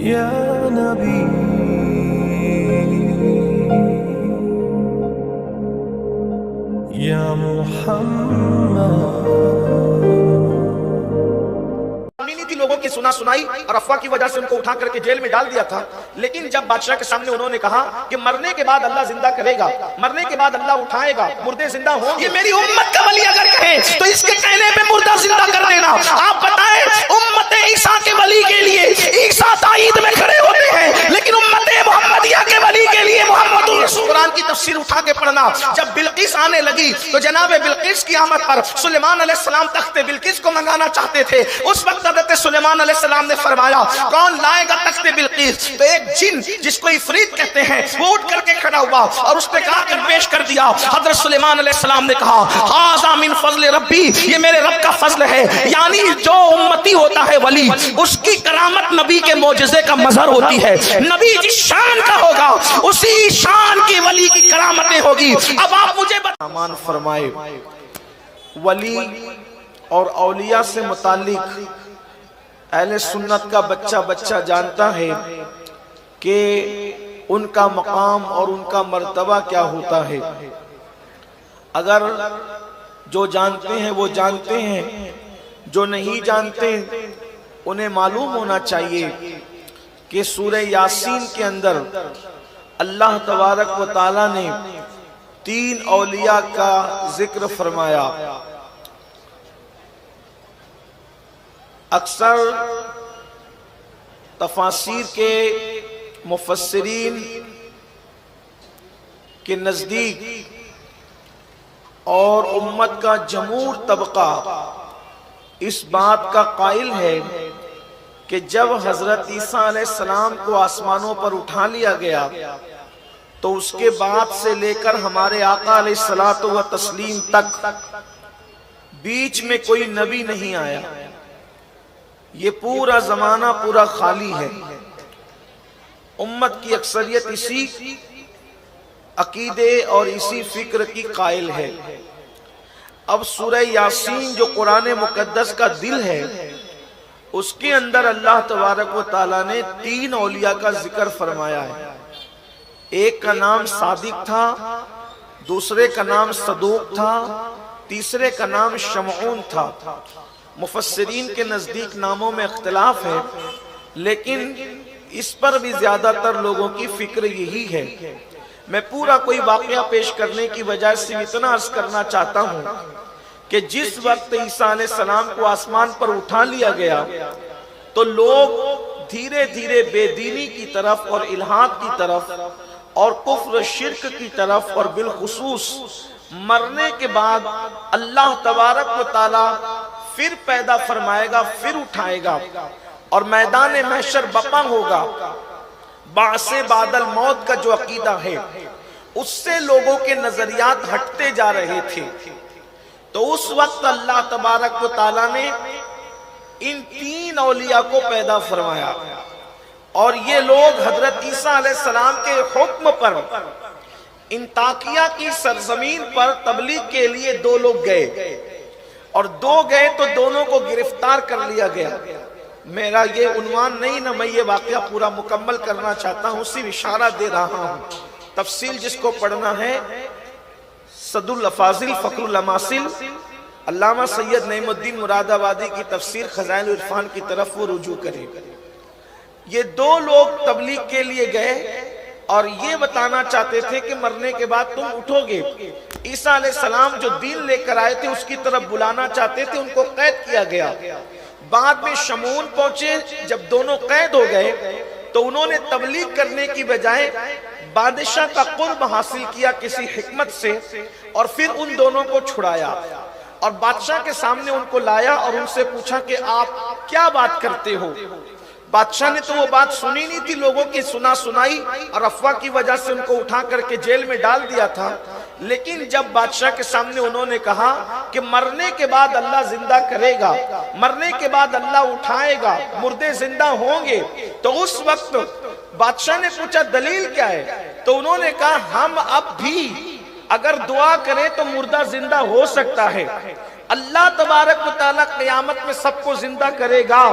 یا نبی یا محمد. لوگوں کی سنا سنائی اور افواہ کی وجہ سے ان کو اٹھا کر کے جیل میں ڈال دیا تھا، لیکن جب بادشاہ کے سامنے انہوں نے کہا کہ مرنے کے بعد اللہ زندہ کرے گا، مرنے کے بعد اللہ اٹھائے گا، مردے زندہ ہوں گے، یہ میری امت کا ولی اگر کہے تو اس کے کہنے پہ مردہ زندہ کر دینا. آپ بتائیں امت عیسیٰ کے ولی کے لیے عیسیٰ تائید میں کھڑے ہوتے ہیں، لیکن امت محمدیہ کے ولی کے لیے محمد الرسول. قرآن کی تفسیر اٹھا کے پڑھنا. جب بلقیس آنے لگی تو جناب بلقیس کی آمد پر سلیمان علیہ السلام تخت بلقیس کو منگانا چاہتے تھے. اس وقت حضرت سلیمان علیہ السلام نے فرمایا کون لائے گا تخت بلقیس؟ تو ایک جن جس کو عفریت کہتے ہیں وہ اٹھ کر کے کھڑا ہوا اور اس نے کہا کہ پیش کر دیا. حضرت سلیمان علیہ السلام نے کہا ھذا من فضل ربی، یہ میرے رب کا فضل ہے. یعنی جو امتی ہوتا ہے ولی، اس کی کرامت نبی کے معجزے کا مظہر ہوتی ہے. نبی جس شان کا ہوگا اسی شان کی ولی کی کرامتیں ہوگی. اب آپ مجھے امان فرمائے ولی اور اولیاء سے متعلق اہل سنت کا بچہ بچہ جانتا ہے کہ ان کا مقام اور ان کا مرتبہ کیا ہوتا ہے. اگر جو جانتے ہیں وہ جانتے ہیں، جو نہیں جانتے انہیں معلوم ہونا چاہیے کہ سورہ یاسین کے اندر اللہ تبارک و تعالی نے 3 اولیاء کا ذکر فرمایا. اکثر تفاسیر کے مفسرین کے نزدیک اور امت کا جمہور طبقہ اس بات کا قائل ہے کہ جب حضرت عیسیٰ علیہ السلام کو آسمانوں پر اٹھا لیا گیا تو اس کے بعد سے لے کر ہمارے آقا علیہ الصلوۃ والتسلیم تک بیچ میں کوئی نبی نہیں آیا. یہ پورا زمانہ پورا خالی ہے. امت کی اکثریت اسی عقیدے اور اسی فکر کی قائل ہے. اب سورہ یاسین جو قرآن مقدس کا دل ہے، اس کے اندر اللہ تبارک و تعالیٰ نے 3 اولیاء کا ذکر فرمایا ہے. ایک کا نام صادق تھا، دوسرے کا نام صدوق تھا، تیسرے کا نام شمعون تھا. مفسرین کے نزدیک ناموں میں اختلاف ہے، لیکن اس پر بھی زیادہ تر لوگوں کی فکر یہی ہے. میں پورا کوئی واقعہ پیش کرنے کی بجائے سے اتنا عرض کرنا چاہتا ہوں کہ جس وقت عیسیٰ علیہ السلام کو آسمان پر اٹھا لیا گیا تو لوگ دھیرے دھیرے بے دینی کی طرف اور الحاد کی طرف اور کفر و شرک کی طرف، اور بالخصوص مرنے کے بعد اللہ تبارک و تعالی پھر پیدا فرمائے گا، پھر اٹھائے گا اور میدان محشر بپا ہوگا، بعث بعد الموت کا جو عقیدہ ہے اس سے لوگوں کے نظریات ہٹتے جا رہے تھے. تو اس وقت اللہ تبارک و تعالی نے ان 3 اولیاء کو پیدا فرمایا، اور یہ لوگ حضرت عیسیٰ علیہ السلام کے حکم پر انطاکیہ کی سرزمین پر تبلیغ کے لیے 2 لوگ گئے، اور 2 گئے تو دونوں کو گرفتار کر لیا گیا. میرا یہ عنوان نہیں نہ، میں یہ واقعہ پورا مکمل کرنا چاہتا ہوں، صرف اشارہ دے رہا ہوں. تفصیل جس کو پڑھنا ہے صد الافاضل فخر الاماثل علامہ سید نعیم الدین مراد آبادی کی تفسیر خزائن العرفان کی طرف وہ رجوع کرے. یہ 2 لوگ تبلیغ کے لیے گئے اور یہ بتانا چاہتے تھے کہ مرنے کے بعد تم اٹھو گے. عیسیٰ علیہ السلام جو دین لے کر آئے تھے اس کی طرف بلانا چاہتے تھے، ان کو قید کیا گیا. بعد میں شمعون پہنچے، جب دونوں قید ہو گئے تو انہوں نے تبلیغ کرنے کی بجائے بادشاہ کا قرب حاصل کیا کسی حکمت سے، اور پھر ان دونوں کو چھڑایا اور بادشاہ کے سامنے ان کو لایا اور ان سے پوچھا کہ آپ کیا بات کرتے ہو. بادشاہ نے تو وہ بات سنی نہیں تھی، لوگوں کی سنا سنائی اور افواہ کی وجہ سے ان کو اٹھا کر کے جیل میں ڈال دیا تھا. لیکن جب بادشاہ کے سامنے انہوں نے کہا کہ مرنے کے بعد اللہ زندہ کرے گا، مرنے کے بعد اللہ اٹھائے گا، مردے زندہ ہوں گے، تو اس وقت بادشاہ نے پوچھا دلیل کیا ہے؟ تو انہوں نے کہا ہم اب بھی اگر دعا کریں تو مردہ زندہ ہو سکتا ہے، اللہ تبارک و تعالیٰ قیامت میں سب کو زندہ کرے گا،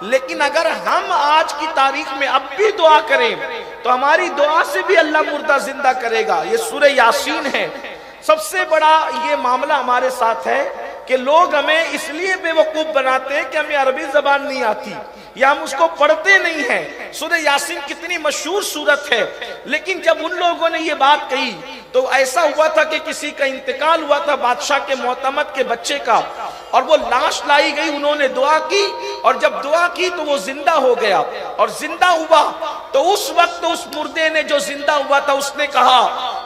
لیکن اگر ہم آج کی تاریخ میں اب بھی دعا کریں تو ہماری دعا سے بھی اللہ مردہ زندہ کرے گا۔ یہ سورہ یاسین ہے۔ سب سے بڑا یہ معاملہ ہمارے ساتھ ہے کہ لوگ ہمیں اس لیے بے وقوف بناتے ہیں کہ ہمیں عربی زبان نہیں آتی یا ہم اس کو پڑھتے نہیں ہیں۔ سورہ یاسین کتنی مشہور سورت ہے، لیکن جب ان لوگوں نے یہ بات کہی تو ایسا ہوا تھا کہ کسی کا انتقال ہوا تھا، بادشاہ کے معتمد کے بچے کا، اور وہ لاش لائی گئی، انہوں نے دعا کی، اور جب دعا کی تو وہ زندہ ہو گیا، اور زندہ ہوا تو اس وقت اس مردے نے جو زندہ ہوا تھا اس نے کہا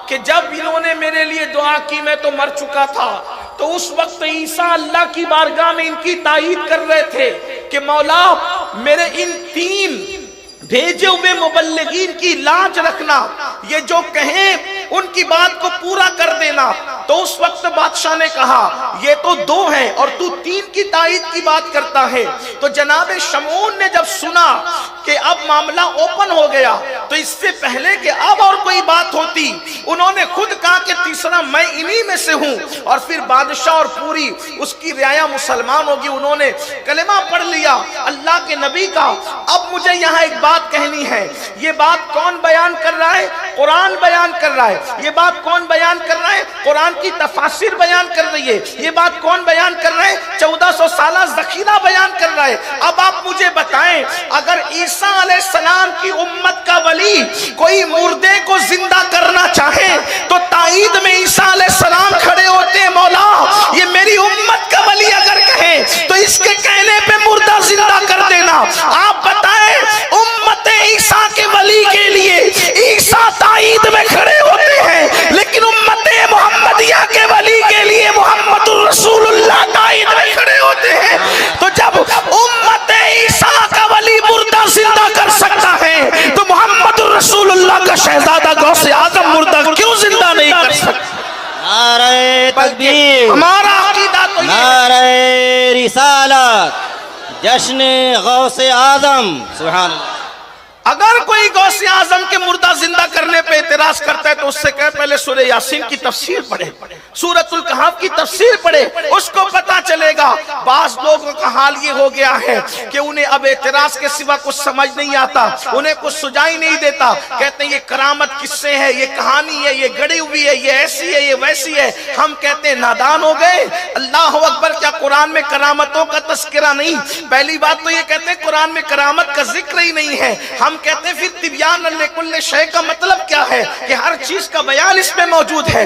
کہ جب انہوں نے میرے لیے دعا کی میں تو مر چکا تھا۔ تو اس وقت عیسیٰ اللہ کی بارگاہ میں ان کی تائید کر رہے تھے کہ مولا میرے ان 3 بھیجے ہوئے مبلغین کی لاج رکھنا، یہ جو کہیں ان کی بات کو پورا کر دینا۔ تو اس وقت بادشاہ نے کہا یہ تو 2 ہیں اور تو 3 کی تائید کی بات کرتا ہے۔ تو جناب شمعون نے جب سنا کہ اب معاملہ اوپن ہو گیا تو اس سے پہلے کہ اب اور کوئی بات ہوتی انہوں نے خود کہا کہ تیسرا میں انہی میں سے ہوں، اور پھر بادشاہ اور پوری اس کی رعایا مسلمان ہوگی، انہوں نے کلمہ پڑھ لیا اللہ کے نبی کا۔ اب مجھے یہاں ایک بات کہنی ہے، یہ بات کون بیان کر رہا ہے؟ قرآن بیان کر رہا ہے۔ یہ بات کون بیان کر رہا ہے؟ قرآن کی تفاسیر بیان کر رہی ہے۔ یہ بات کون بیان کر رہا ہے؟ 1400 سالہ ذخیرہ بیان کر رہا ہے۔ اب آپ مجھے بتائیں اگر عیسیٰ علیہ السلام کی امت کا ولی کوئی مردے کو زندہ کرنا چاہے تو تائید میں عیسیٰ علیہ السلام کھڑے ہوتے ہیں، مولا یہ میری امت کا ولی اگر کہے تو اس کے کہنے پہ مردہ زندہ کر دینا۔ آپ بتائیں امت عیسیٰ کے ولی کے لیے عیسیٰ تائید میں کھڑے ہوتے ہیں، لیکن امت محمدیہ کے ولی کے لیے محمد الرسول اللہ تائید میں کھڑے ہوتے ہیں۔ تو جب امت عیسیٰ کا ولی مردہ زندہ کر سکتا ہے تو محمد الرسول اللہ کا شہزادہ غوث اعظم مردہ کیوں زندہ نہیں کر سکتا؟ نعرہ تکبیر، ہمارا عقیدہ تو یہ نعرہ رسالت، جشن غوث اعظم، سبحان اللہ۔ اگر کوئی غوث اعظم کے مردہ زندہ کرنے پہ اعتراض کرتا ہے تو اس سے کہے پہلے سورہ یاسین کی تفسیر پڑھے، سورۃ الکہف کی تفسیر پڑھے، اس کو پتا چلے گا۔ بعض لوگوں کا حال یہ ہو گیا ہے کہ انہیں اب اعتراض کے سوا کچھ سمجھ نہیں آتا، انہیں کچھ سجائی نہیں دیتا، کہتے ہیں یہ کرامت کس سے ہے، یہ کہانی ہے، یہ گڑی ہوئی ہے، یہ ایسی ہے، یہ ویسی ہے۔ ہم کہتے ہیں نادان ہو گئے، اللہ اکبر، کیا قرآن میں کرامتوں کا تذکرہ نہیں؟ پہلی بات تو یہ کہتے ہیں قرآن میں کرامت کا ذکر ہی نہیں ہے۔ ہم کہتے ہیں پھر تبیان لکل شے کا مطلب کیا ہے کہ ہر چیز کا بیان اس میں موجود ہے،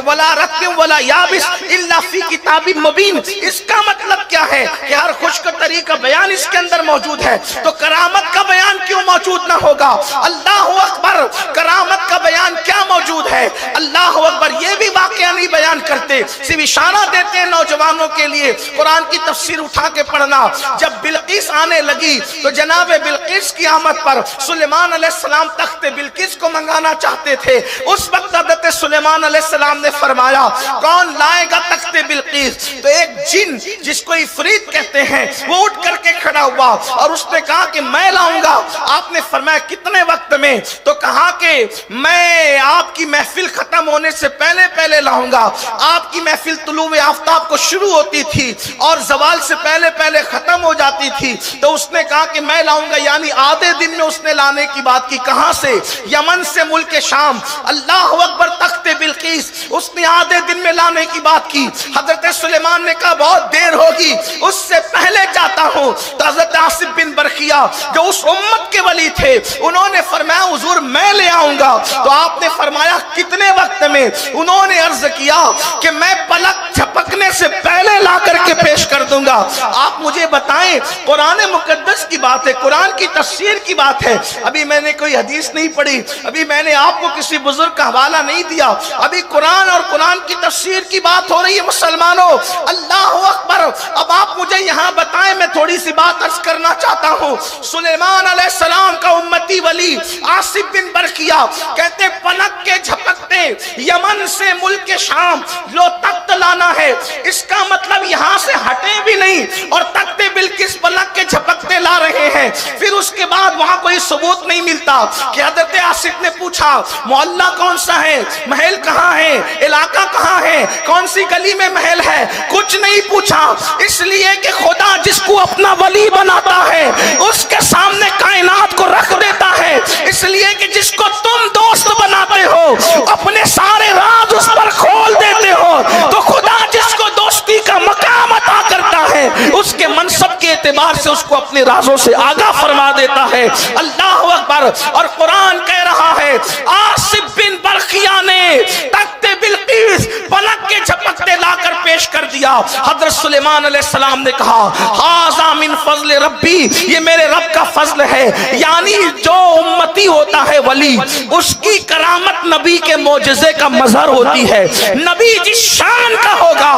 ولا رطب ولا یابس الا فی کتاب مبین، اس کا مطلب کیا ہے کہ ہر خشک طری کا بیان اس کے اندر موجود ہے۔ تو کرامت کا بیان کیوں موجود نہ ہوگا؟ اللہ اکبر، کرامت کا بیان کیا موجود ہے؟ اللہ اکبر، یہ بھی واقعہ نہیں بیان کرتے، صرف اشارہ دیتے ہیں نوجوانوں کے لیے قرآن کی تفسیر اٹھا کے پڑھنا۔ جب بلقیس آنے لگی تو جناب بلقیس کی آمد پر سلیمان علیہ السلام تخت بلقیس کو منگانا چاہتے تھے۔ اس وقت حضرت سلیمان علیہ السلام نے فرمایا کون لائے گا تخت بلقیس؟ تو ایک جن جس کو عفریت کہتے ہیں وہ اٹھ کر کے کھڑا ہوا اور اس نے کہا کہ میں لاؤں گا۔ آپ نے فرمایا کتنے وقت میں؟ تو کہا کہ میں آپ کی محفل ختم ہونے سے پہلے پہلے لاؤں گا۔ آپ کی محفل طلوع آفتاب کو شروع ہوتی تھی اور زوال سے پہلے پہلے ختم ہو جاتی تھی۔ تو اس نے کہا کہ میں لاؤں گا، یعنی آدھے دن میں اس نے لانے کی بات کی۔ کہاں سے؟ یمن سے، ملک شام۔ اللہ اکبر، تخت بلقیس اس نے آدھے دن میں لانے کی بات کی۔ حضرت سلیمان نے کہا بہت دیر ہوگی، اس سے پہلے چاہتا ہوں۔ تو حضرت عاصم بن برقیہ جو اس امت کے ولی تھے انہوں نے فرمایا حضور میں لے آؤں گا۔ تو آپ نے فرمایا کتنے وقت میں؟ انہوں نے عرض کیا کہ میں پلک جھپکنے سے پہلے لا کر کے پیش کر دوں گا۔ آپ مجھے بتائیں، قرآن مقدس کی بات ہے، قرآن کی تفسیر کی بات ہے، ابھی میں نے کوئی حدیث نہیں پڑھی، ابھی میں نے آپ کو کسی بزرگ کا حوالہ نہیں دیا، ابھی قرآن اور قرآن کی تفسیر کی بات ہو رہی ہے مسلمانوں۔ اللہ اکبر، اب آپ مجھے یہاں بتائیں، میں تھوڑی سی بات عرض کرنا چاہتا ہوں۔ سلیمان علیہ السلام کا امتی ولی عاصم بن برقیہ کہتے پلک کے جھپکتے یمن سے ملک شام لو تخت لانا ہے، اس کا مطلب یہاں سے ہٹے بھی نہیں اور تخت بلقیس پلک کے جھپکتے لا رہے ہیں۔ پھر اس کے بعد وہاں کوئی ثبوت نہیں ملتا کہ حضرت آصف نے پوچھا محلہ کون سا ہے، محل کہاں ہے، علاقہ کہاں ہے، کون سی گلی میں محل ہے، کچھ نہیں پوچھا، اس لیے کہ خدا جس کو اپنا ولی بناتا ہے اس کے سامنے کائنات کو رکھ دیتا ہے، اس لیے کہ جس کو تم دوست بناتے ہو اپنے سارے راز اس پر کھول دیتے ہو، تو خدا جس کو دوستی کا مقام عطا کرتا ہے اس کے منصب کے اعتبار سے اس کو اپنے رازوں سے آگاہ فرما دیتا ہے۔ اللہ اکبر۔ اور قرآن کہہ رہا ہے آصف بن برقیہ نے تخت بلقیس پلک کے جھپکتے لا کر پیش کر دیا۔ حضرت سلیمان علیہ السلام نے کہا ھذا من فضل ربی، یہ میرے رب کا فضل ہے، یعنی جو امتی ہوتا ہے ولی اس کی کرامت نبی کے معجزے کا مظہر ہوتی ہے، نبی جس شان کا ہوگا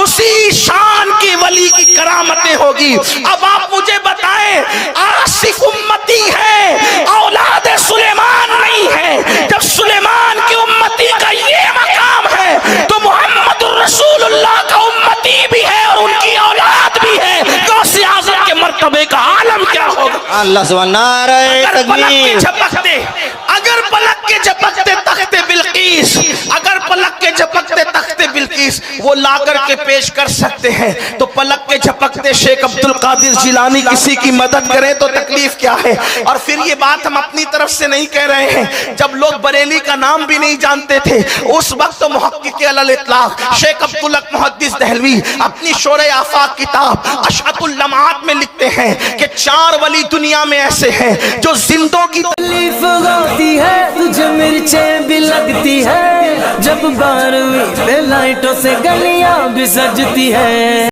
اسی شان کی ولی کی کرامتیں ہوگی۔ اب آپ مجھے بتائیں آصف امتی ہے اولاد سلیمان نہیں ہے، جب سلیمان کی امتی کا یہ مقام ہے تو محمد رسول اللہ کا امتی بھی ہے اور ان کی اولاد بھی ہے، غوث اعظم کے مرتبے کا عالم کیا ہوگا؟ اللہ سبحانہ نعرہ تکبیر۔ اگر پلک کے جھپکتے تخت بلقیس، اگر پلک کے جھپکتے تخت بلقیس وہ لا کر کے پیش کر سکتے ہیں تو پلک کے جھپکتے شیخ عبد القادر جیلانی کسی کی مدد کریں تو تکلیف کیا ہے؟ اور پھر یہ بات ہم اپنی طرف سے نہیں کہہ رہے ہیں، جب لوگ بریلی کا نام بھی نہیں جانتے تھے اس وقت محقق علی الاطلاق شیخ عبدالحق محدث دہلوی اپنی شورِ آفاق کتاب اشعۃ اللمعات میں لکھتے ہیں کہ 4 ولی دنیا میں ایسے ہیں جو زندوں کی تکلیف ہوتی ہے، تجھے مرچیں بھی لگتی ہے، جب 12ویں پہ لائٹوں سے گلیاں بھی سجتی ہے۔